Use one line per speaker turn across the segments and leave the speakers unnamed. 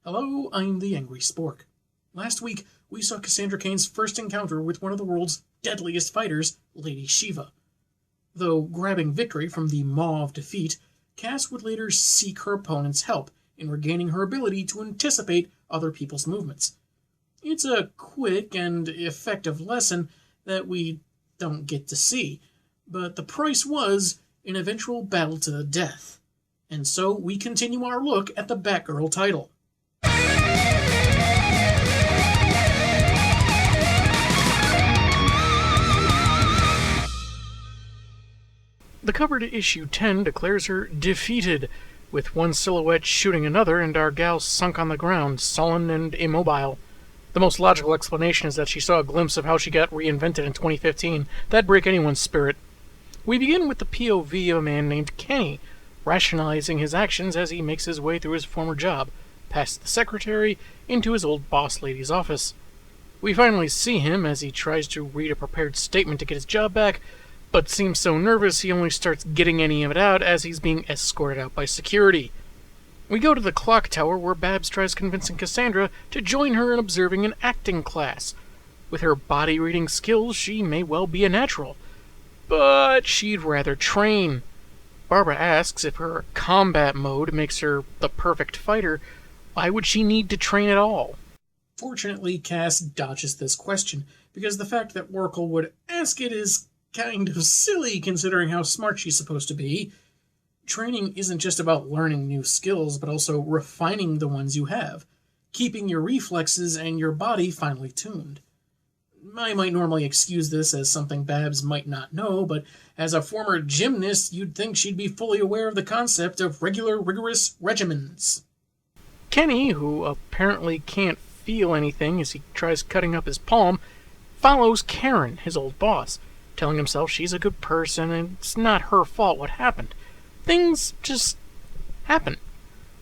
Hello, I'm the Angry Spork. Last week, we saw Cassandra Cain's first encounter with one of the world's deadliest fighters, Lady Shiva. Though grabbing victory from the maw of defeat, Cass would later seek her opponent's help in regaining her ability to anticipate other people's movements. It's a quick and effective lesson that we don't get to see, but the price was an eventual battle to the death. And so we continue our look at the Batgirl title. The cover to issue 10 declares her defeated, with one silhouette shooting another and our gal sunk on the ground, sullen and immobile. The most logical explanation is that she saw a glimpse of how she got reinvented in 2015. That'd break anyone's spirit. We begin with the POV of a man named Kenny, rationalizing his actions as he makes his way through his former job, past the secretary, into his old boss lady's office. We finally see him as he tries to read a prepared statement to get his job back, but seems so nervous he only starts getting any of it out as he's being escorted out by security. We go to the clock tower where Babs tries convincing Cassandra to join her in observing an acting class. With her body-reading skills, she may well be a natural, but she'd rather train. Barbara asks if her combat mode makes her the perfect fighter, why would she need to train at all? Fortunately, Cass dodges this question, because the fact that Oracle would ask it is kind of silly considering how smart she's supposed to be. Training isn't just about learning new skills, but also refining the ones you have, keeping your reflexes and your body finely tuned. I might normally excuse this as something Babs might not know, but as a former gymnast, you'd think she'd be fully aware of the concept of regular, rigorous regimens. Kenny, who apparently can't feel anything as he tries cutting up his palm, follows Karen, his old boss, telling himself she's a good person and it's not her fault what happened. Things just happen.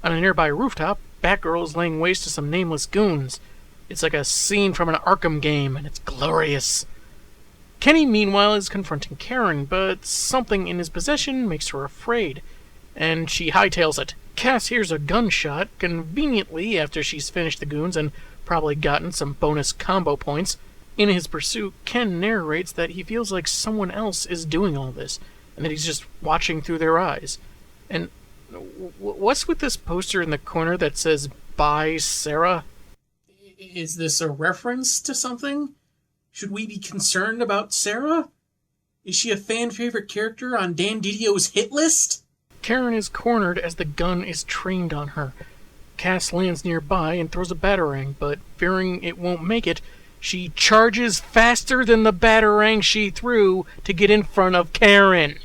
On a nearby rooftop, Batgirl is laying waste to some nameless goons. It's like a scene from an Arkham game, and it's glorious. Kenny, meanwhile, is confronting Karen, but something in his possession makes her afraid, and she hightails it. Cass hears a gunshot, conveniently after she's finished the goons and probably gotten some bonus combo points. In his pursuit, Ken narrates that he feels like someone else is doing all this, and that he's just watching through their eyes. And what's with this poster in the corner that says, "Bye, Sarah"? Is this a reference to something? Should we be concerned about Sarah? Is she a fan-favorite character on Dan Didio's hit list? Karen is cornered as the gun is trained on her. Cass lands nearby and throws a batarang, but fearing it won't make it, she charges faster than the batarang she threw to get in front of Karen.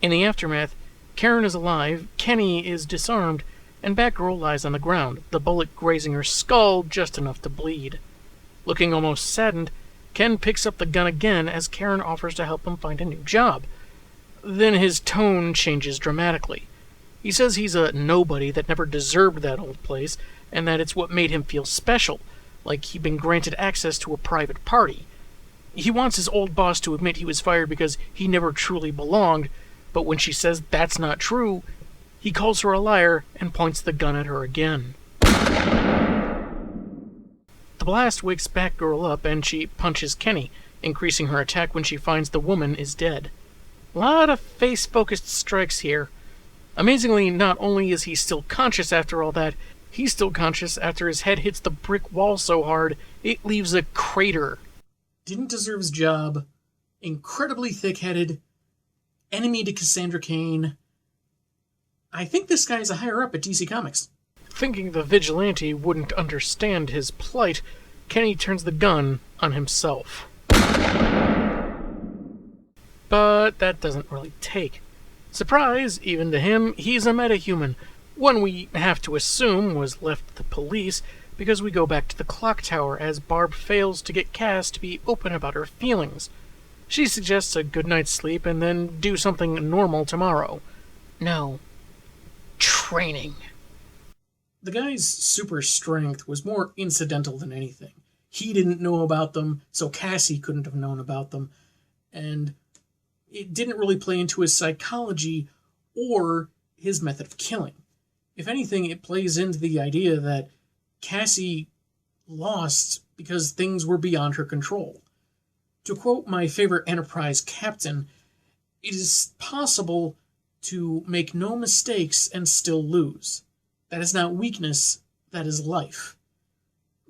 In the aftermath, Karen is alive, Kenny is disarmed, and Batgirl lies on the ground, the bullet grazing her skull just enough to bleed. Looking almost saddened, Ken picks up the gun again as Karen offers to help him find a new job. Then his tone changes dramatically. He says he's a nobody that never deserved that old place, and that it's what made him feel special, like he'd been granted access to a private party. He wants his old boss to admit he was fired because he never truly belonged, but when she says that's not true, he calls her a liar and points the gun at her again. The blast wakes Batgirl up and she punches Kenny, increasing her attack when she finds the woman is dead. A lot of face-focused strikes here. Amazingly, not only is he still conscious after all that, he's still conscious after his head hits the brick wall so hard it leaves a crater. Didn't deserve his job. Incredibly thick-headed. Enemy to Cassandra Cain. I think this guy is a higher up at DC Comics. Thinking the vigilante wouldn't understand his plight, Kenny turns the gun on himself. But that doesn't really take. Surprise, even to him, he's a metahuman, one we have to assume was left to the police because we go back to the clock tower as Barb fails to get Cass to be open about her feelings. She suggests a good night's sleep and then do something normal tomorrow. No. Training. The guy's super strength was more incidental than anything. He didn't know about them, so Cassie couldn't have known about them, and it didn't really play into his psychology or his method of killing. If anything, it plays into the idea that Cassie lost because things were beyond her control. To quote my favorite Enterprise captain, it is possible to make no mistakes and still lose. That is not weakness, that is life.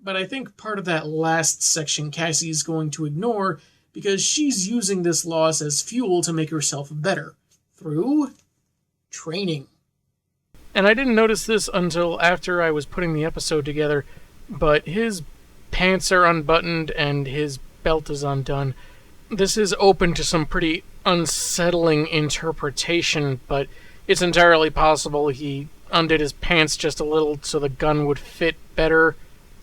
But I think part of that last section Cassie is going to ignore because she's using this loss as fuel to make herself better. Through training. And I didn't notice this until after I was putting the episode together, but his pants are unbuttoned and his belt is undone. This is open to some pretty unsettling interpretation, but it's entirely possible he undid his pants just a little so the gun would fit better.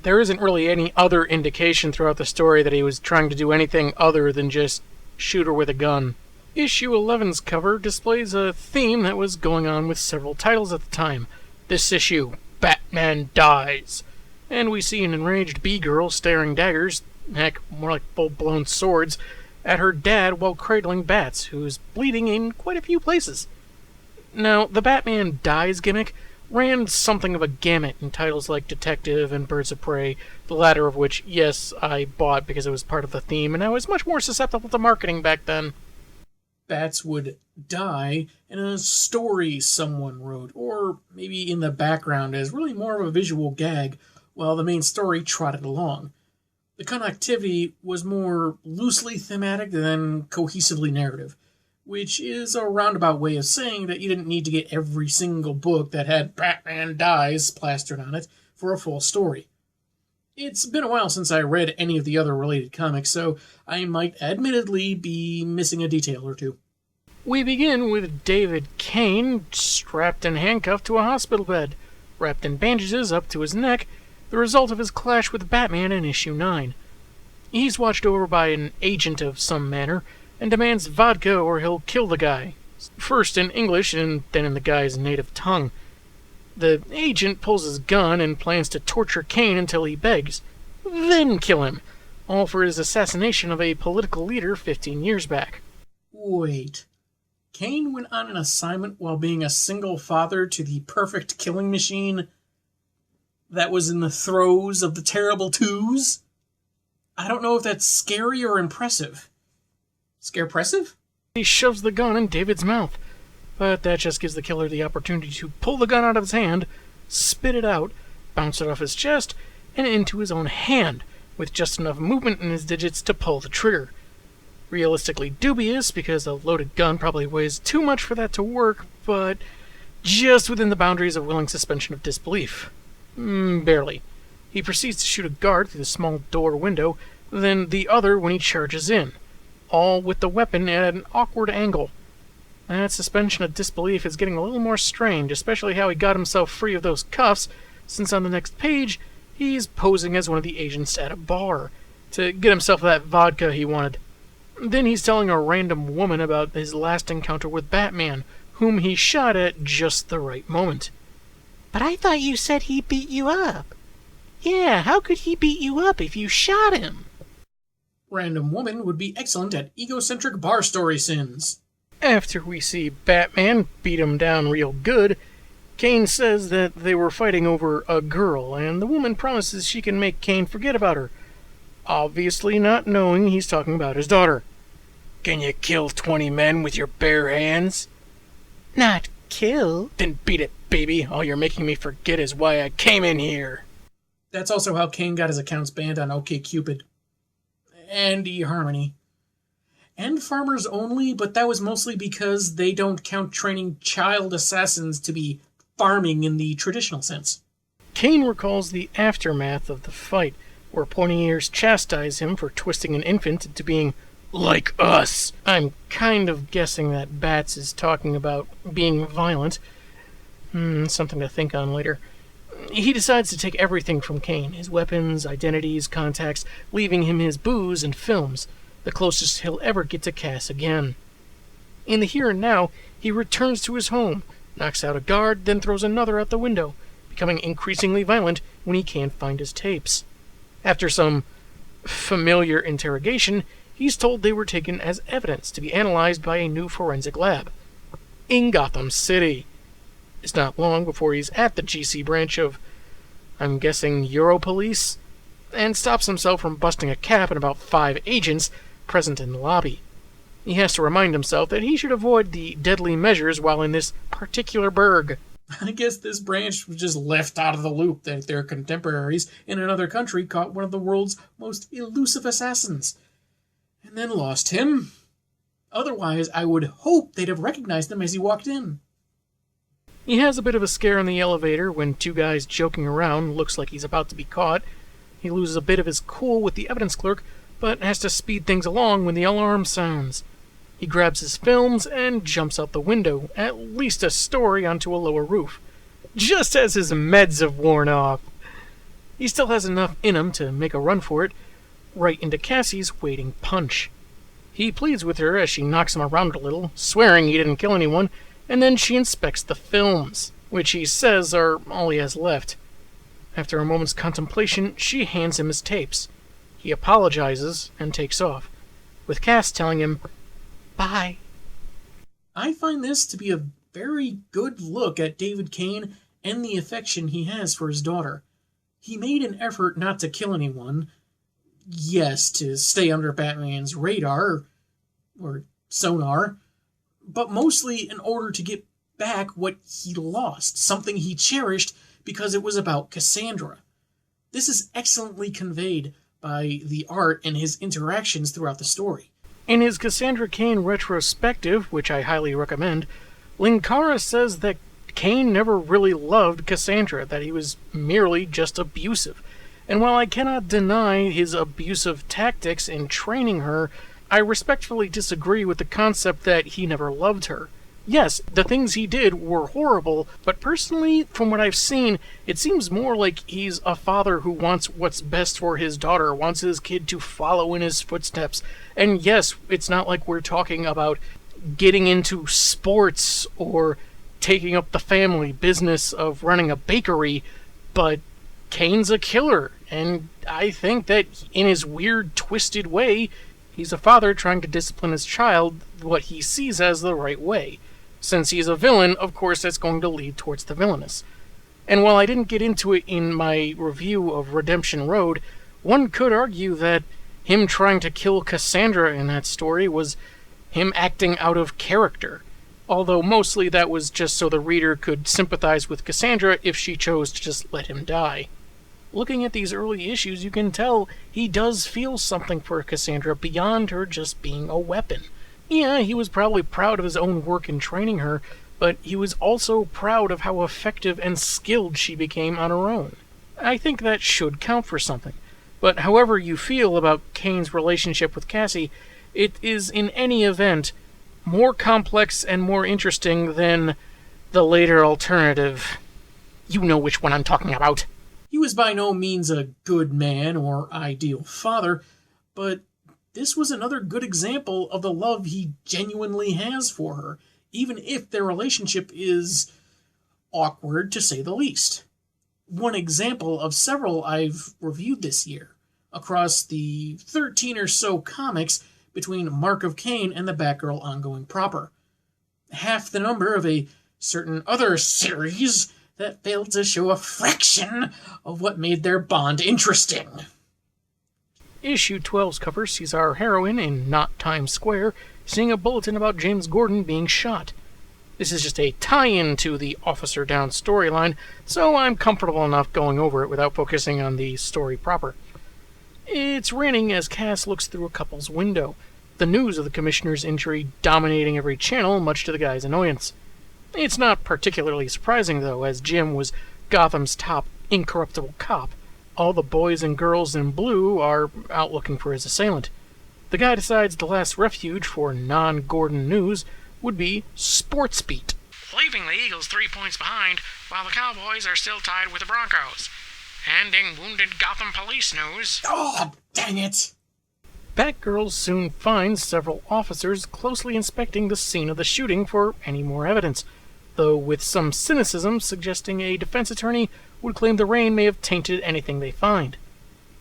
There isn't really any other indication throughout the story that he was trying to do anything other than just shoot her with a gun. Issue 11's cover displays a theme that was going on with several titles at the time. This issue, Batman Dies. And we see an enraged B-girl staring daggers, heck, more like full-blown swords, at her dad while cradling Bats, who's bleeding in quite a few places. Now, the Batman Dies gimmick ran something of a gamut in titles like Detective and Birds of Prey, the latter of which, yes, I bought because it was part of the theme, and I was much more susceptible to marketing back then. Bats would die in a story someone wrote, or maybe in the background as really more of a visual gag, while the main story trotted along. The connectivity was more loosely thematic than cohesively narrative, which is a roundabout way of saying that you didn't need to get every single book that had Batman Dies plastered on it for a full story. It's been a while since I read any of the other related comics, so I might admittedly be missing a detail or two. We begin with David Kane strapped and handcuffed to a hospital bed, wrapped in bandages up to his neck, the result of his clash with Batman in issue 9. He's watched over by an agent of some manner, and demands vodka or he'll kill the guy, first in English and then in the guy's native tongue. The agent pulls his gun and plans to torture Kane until he begs, then kill him, all for his assassination of a political leader 15 years back. Wait. Kane went on an assignment while being a single father to the perfect killing machine that was in the throes of the terrible twos? I don't know if that's scary or impressive. Scarepressive? He shoves the gun in David's mouth, but that just gives the killer the opportunity to pull the gun out of his hand, spit it out, bounce it off his chest, and into his own hand, with just enough movement in his digits to pull the trigger. Realistically dubious, because a loaded gun probably weighs too much for that to work, but just within the boundaries of willing suspension of disbelief. Barely. He proceeds to shoot a guard through the small door window, then the other when he charges in, all with the weapon at an awkward angle. That suspension of disbelief is getting a little more strained, especially how he got himself free of those cuffs, since on the next page, he's posing as one of the agents at a bar, to get himself that vodka he wanted. Then he's telling a random woman about his last encounter with Batman, whom he shot at just the right moment. But I thought you said he beat you up. Yeah, how could he beat you up if you shot him? Random woman would be excellent at egocentric bar story sins. After we see Batman beat him down real good, Kane says that they were fighting over a girl, and the woman promises she can make Kane forget about her, obviously not knowing he's talking about his daughter. Can you kill 20 men with your bare hands? Not kill. Then beat it, baby. All you're making me forget is why I came in here. That's also how Kane got his accounts banned on OkCupid. And eHarmony. And Farmers Only, but that was mostly because they don't count training child assassins to be farming in the traditional sense. Kane recalls the aftermath of the fight, where pointy ears chastise him for twisting an infant into being like us. I'm kind of guessing that Bats is talking about being violent. Something to think on later. He decides to take everything from Kane, his weapons, identities, contacts, leaving him his booze and films, the closest he'll ever get to Cass again. In the here and now, he returns to his home, knocks out a guard, then throws another out the window, becoming increasingly violent when he can't find his tapes. After some familiar interrogation, he's told they were taken as evidence to be analyzed by a new forensic lab in Gotham City. It's not long before he's at the GC branch of, I'm guessing, Europolice, and stops himself from busting a cap and about 5 agents present in the lobby. He has to remind himself that he should avoid the deadly measures while in this particular burg.
I guess this branch was just left out of the loop that their contemporaries in another country caught one of the world's most elusive assassins, and then lost him. Otherwise, I would hope they'd have recognized him as he walked in.
He has a bit of a scare in the elevator when 2 guys joking around looks like he's about to be caught. He loses a bit of his cool with the evidence clerk, but has to speed things along when the alarm sounds. He grabs his films and jumps out the window, at least a story onto a lower roof, just as his meds have worn off. He still has enough in him to make a run for it, right into Cassie's waiting punch. He pleads with her as she knocks him around a little, swearing he didn't kill anyone, and then she inspects the films, which he says are all he has left. After a moment's contemplation, she hands him his tapes. He apologizes and takes off, with Cass telling him, "Bye."
I find this to be a very good look at David Kane and the affection he has for his daughter. He made an effort not to kill anyone. Yes, to stay under Batman's radar, or sonar, but mostly in order to get back what he lost, something he cherished because it was about Cassandra. This is excellently conveyed by the art and his interactions throughout the story.
In his Cassandra Cain retrospective, which I highly recommend, Linkara says that Cain never really loved Cassandra, that he was merely just abusive. And while I cannot deny his abusive tactics in training her, I respectfully disagree with the concept that he never loved her. Yes, the things he did were horrible, but personally, from what I've seen, it seems more like he's a father who wants what's best for his daughter, wants his kid to follow in his footsteps. And yes, it's not like we're talking about getting into sports or taking up the family business of running a bakery, but Kane's a killer, and I think that in his weird, twisted way, he's a father trying to discipline his child what he sees as the right way. Since he's a villain, of course that's going to lead towards the villainous. And while I didn't get into it in my review of Redemption Road, one could argue that him trying to kill Cassandra in that story was him acting out of character. Although mostly that was just so the reader could sympathize with Cassandra if she chose to just let him die. Looking at these early issues, you can tell he does feel something for Cassandra beyond her just being a weapon. Yeah, he was probably proud of his own work in training her, but he was also proud of how effective and skilled she became on her own. I think that should count for something. But however you feel about Kane's relationship with Cassie, it is in any event more complex and more interesting than the later alternative. You know which one I'm talking about.
He was by no means a good man or ideal father, but this was another good example of the love he genuinely has for her, even if their relationship is awkward to say the least. One example of several I've reviewed this year, across the 13 or so comics between Mark of Cain and the Batgirl ongoing proper. Half the number of a certain other series that failed to show a fraction of what made their bond interesting.
Issue 12's cover sees our heroine in not Times Square seeing a bulletin about James Gordon being shot. This is just a tie-in to the Officer Down storyline, so I'm comfortable enough going over it without focusing on the story proper. It's raining as Cass looks through a couple's window, the news of the Commissioner's injury dominating every channel, much to the guy's annoyance. It's not particularly surprising, though, as Jim was Gotham's top incorruptible cop. All the boys and girls in blue are out looking for his assailant. The guy decides the last refuge for non-Gordon news would be Sports Beat, leaving the Eagles 3 points behind while the Cowboys are still tied with the Broncos. And in wounded Gotham police news...
Oh, dang it!
Batgirl soon finds several officers closely inspecting the scene of the shooting for any more evidence, though with some cynicism suggesting a defense attorney would claim the rain may have tainted anything they find.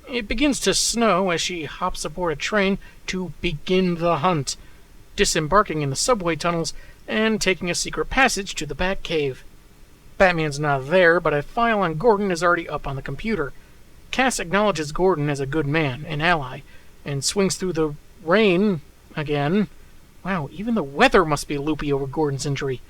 It begins to snow as she hops aboard a train to begin the hunt, disembarking in the subway tunnels and taking a secret passage to the Batcave. Batman's not there, but a file on Gordon is already up on the computer. Cass acknowledges Gordon as a good man, an ally, and swings through the rain again. Wow, even the weather must be loopy over Gordon's injury.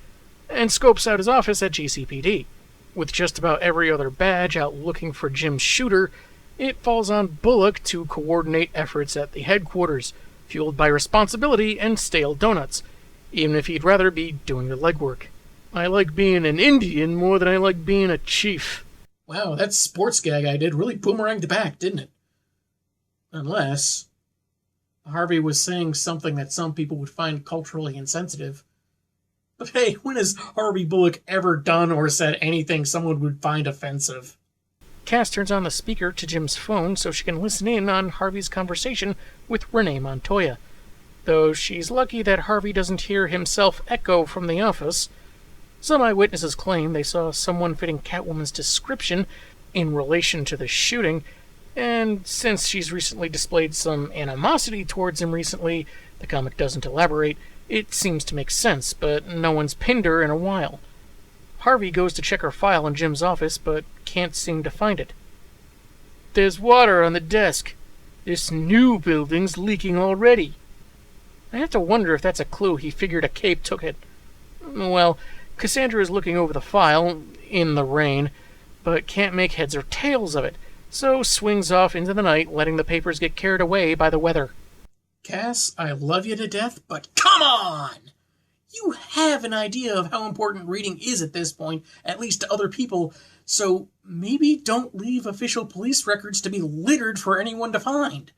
And scopes out his office at GCPD. With just about every other badge out looking for Jim's shooter, it falls on Bullock to coordinate efforts at the headquarters, fueled by responsibility and stale donuts, even if he'd rather be doing the legwork. I like being an Indian more than I like being a chief.
Wow, that sports gag I did really boomeranged back, didn't it? Unless Harvey was saying something that some people would find culturally insensitive. But hey, when has Harvey Bullock ever done or said anything someone would find offensive?
Cass turns on the speaker to Jim's phone so she can listen in on Harvey's conversation with Renee Montoya, though she's lucky that Harvey doesn't hear himself echo from the office. Some eyewitnesses claim they saw someone fitting Catwoman's description in relation to the shooting, and since she's recently displayed some animosity towards him recently, the comic doesn't elaborate, it seems to make sense, but no one's pinned her in a while. Harvey goes to check her file in Jim's office, but can't seem to find it. There's water on the desk. This new building's leaking already. I have to wonder if that's a clue he figured a cape took it. Well, Cassandra is looking over the file, in the rain, but can't make heads or tails of it, so swings off into the night, letting the papers get carried away by the weather.
Cass, I love you to death, but come on! You have an idea of how important reading is at this point, at least to other people, so maybe don't leave official police records to be littered for anyone to find.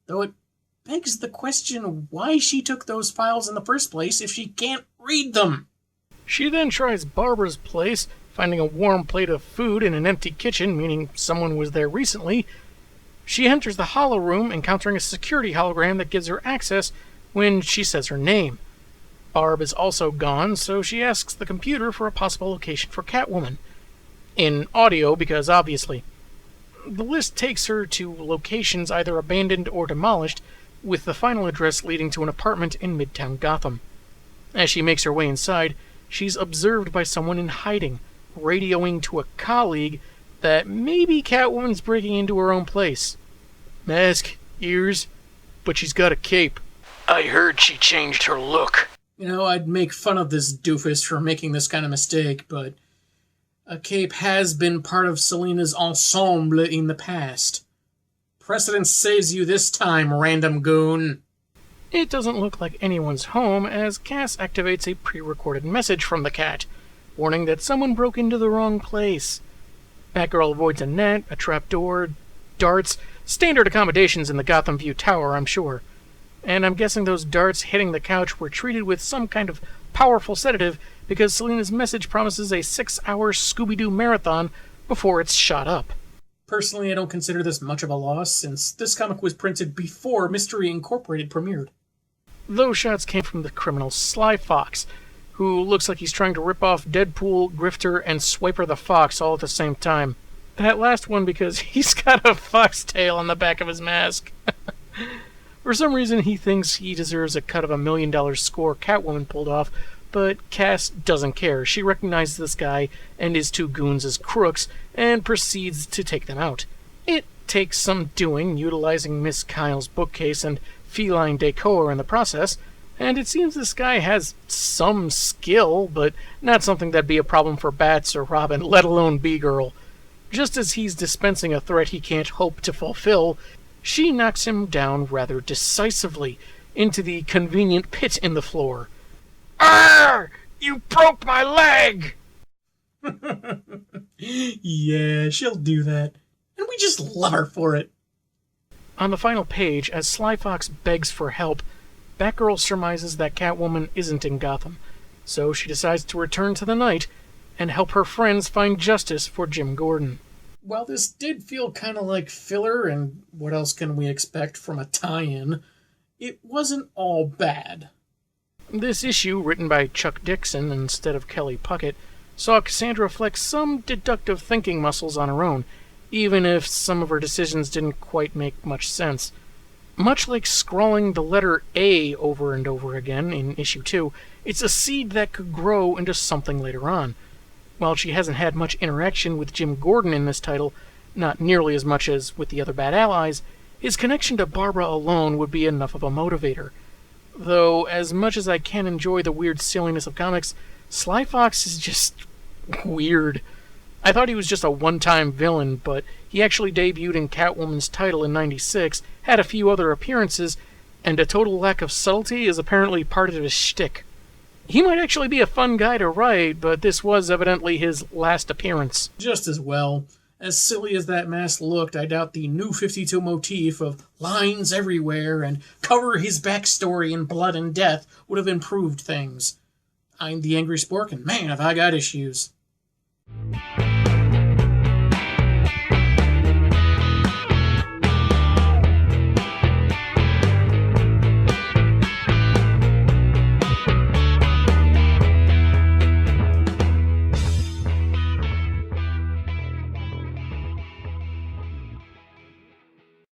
Though it begs the question why she took those files in the first place if she can't read them.
She then tries Barbara's place, finding a warm plate of food in an empty kitchen, meaning someone was there recently. She enters the hollow room, encountering a security hologram that gives her access when she says her name. Barb is also gone, so she asks the computer for a possible location for Catwoman. In audio, because obviously. The list takes her to locations either abandoned or demolished, with the final address leading to an apartment in Midtown Gotham. As she makes her way inside, she's observed by someone in hiding, radioing to a colleague that maybe Catwoman's breaking into her own place. Mask, ears, but she's got a cape. I heard she changed her look.
You know, I'd make fun of this doofus for making this kind of mistake, but a cape has been part of Selina's ensemble in the past. Precedence saves you this time, random goon.
It doesn't look like anyone's home as Cass activates a pre-recorded message from the cat, warning that someone broke into the wrong place. Batgirl avoids a net, a trapdoor, darts, standard accommodations in the Gotham View Tower, I'm sure. And I'm guessing those darts hitting the couch were treated with some kind of powerful sedative because Selina's message promises a 6-hour Scooby-Doo marathon before it's shot up.
Personally, I don't consider this much of a loss, since this comic was printed before Mystery Incorporated premiered.
Those shots came from the criminal Sly Fox, who looks like he's trying to rip off Deadpool, Grifter, and Swiper the Fox all at the same time. That last one because he's got a fox tail on the back of his mask. For some reason, he thinks he deserves a cut of $1 million score Catwoman pulled off, but Cass doesn't care. She recognizes this guy and his two goons as crooks and proceeds to take them out. It takes some doing, utilizing Miss Kyle's bookcase and feline decor in the process, and it seems this guy has some skill, but not something that'd be a problem for Bats or Robin, let alone B-Girl. Just as he's dispensing a threat he can't hope to fulfill, she knocks him down rather decisively into the convenient pit in the floor. Arr! You broke my leg!
Yeah, she'll do that. And we just love her for it.
On the final page, as Sly Fox begs for help, Batgirl surmises that Catwoman isn't in Gotham, so she decides to return to the night and help her friends find justice for Jim Gordon.
While this did feel kind of like filler, and what else can we expect from a tie-in, it wasn't all bad.
This issue, written by Chuck Dixon instead of Kelly Puckett, saw Cassandra flex some deductive thinking muscles on her own, even if some of her decisions didn't quite make much sense. Much like scrawling the letter A over and over again in issue 2, it's a seed that could grow into something later on. While she hasn't had much interaction with Jim Gordon in this title, not nearly as much as with the other bad allies, his connection to Barbara alone would be enough of a motivator. Though, as much as I can enjoy the weird silliness of comics, Sly Fox is just weird. I thought he was just a one-time villain, but he actually debuted in Catwoman's title in '96, had a few other appearances, and a total lack of subtlety is apparently part of his shtick. He might actually be a fun guy to write, but this was evidently his last appearance.
Just as well. As silly as that mask looked, I doubt the New 52 motif of lines everywhere and cover his backstory in blood and death would have improved things. I'm the Angry Spork, and man, have I got issues.